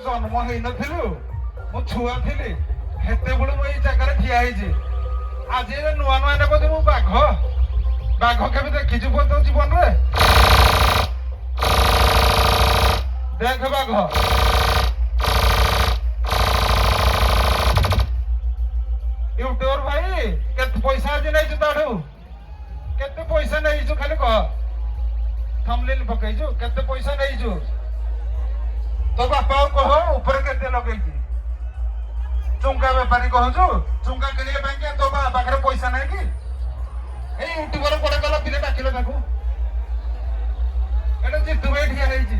ଜନ୍ମ ହେଇନଥିଲୁ ମୁଁ ଛୁଆ ଥିଲି ସେତେବେଳେ ମୁଁ ଏଇ ଜାଗାରେ ଠିଆ ହେଇଛି। ଆଜି ନୂଆ ନୂଆ ନେବ ଯେ ମୁଁ ବାଘ କେବେ ଦେଖିଛୁ ପୁଅ ତୋ ଜୀବନରେ? ଦେଖ ବାଘ ୟୁଟ୍ୟୁବର ଭାଇ କେତେ ପଇସା ଆଜି ନେଇଛୁ ତାଠୁ? କେତେ ପଇସା ନେଇଛୁ ଖାଲି କହ। ଥମ୍ବନେଲ୍ ପକେଇଛୁ କେତେ ପଇସା ନେଇଛୁ? ତୋ ବାପାକୁ କହ ଉପରେ କେତେ ଲଗେଇଛି? ଚୁଙ୍ଗା ବେପାରୀ କହୁଛୁ? ଚୁଙ୍ଗା କିଣିବା ପାଇଁ ତୋ ପାଖରେ ପଇସା ନାହିଁ କି? ଏଇ ୟୁଟ୍ୟୁବର କୁଆଡେ ଗଲା ପିଲା ଡାକିଲ ତାକୁ। ଏଟା ଜିତୁ ଭାଇ ଠିଆ ହେଇଛି।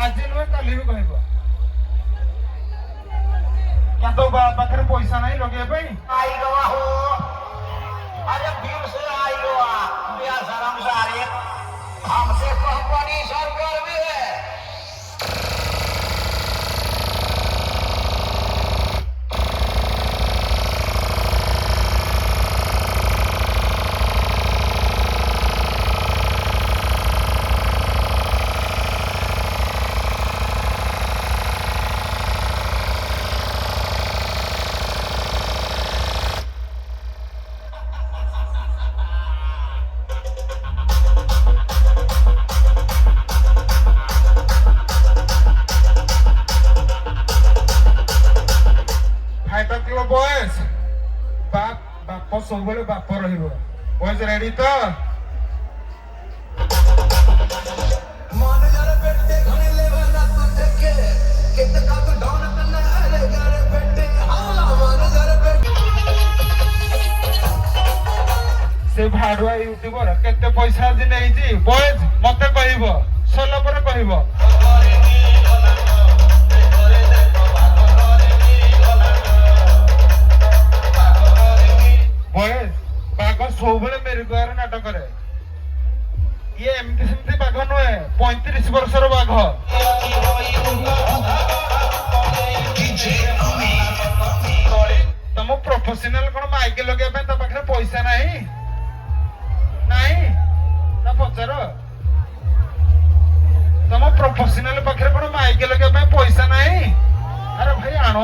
ଆଜି ନୁହେଁ କାଲି ବି କହିବ। ତୋ ପାଖରେ ପଇସା ନାହିଁ ଲଗେଇବା ପାଇଁ? अरे भीम से आई हुआ बिया शर्म सारे हमसे कंपनी सरकार में है। ବଏସ୍ ବାପ ସବୁବେଳେ ବାପ ରହିବ। ବଏସ୍ ରେଡି ତ? ସେ ଭାଡୁଆ ୟୁଟ୍ୟୁବର କେତେ ପଇସା ଆଜି ନେଇଛି ବଏସ୍ ମତେ କହିବ, ସରିଲା ପରେ କହିବ। ବାଘ ସବୁବେଳେ ମେରୁକର ନାଟକରେ। ଇଏ ଏମିତି ସେମିତି ବାଘ ନୁହେଁ, 35 ବର୍ଷର ବାଘ। ତମ ପ୍ରଫେସନାଲ କଣ ମାଇକ ଲଗେଇବା ପାଇଁ ତା ପାଖରେ ପଇସା ନାହିଁ? ନାହିଁ ନା ପଚାର। ତମ ପ୍ରଫେସନାଲ ପାଖରେ କଣ ମାଇକ ଲଗେଇବା ପାଇଁ ପଇସା ନାହିଁ? ଆରେ ଭାଇ ଆଣ।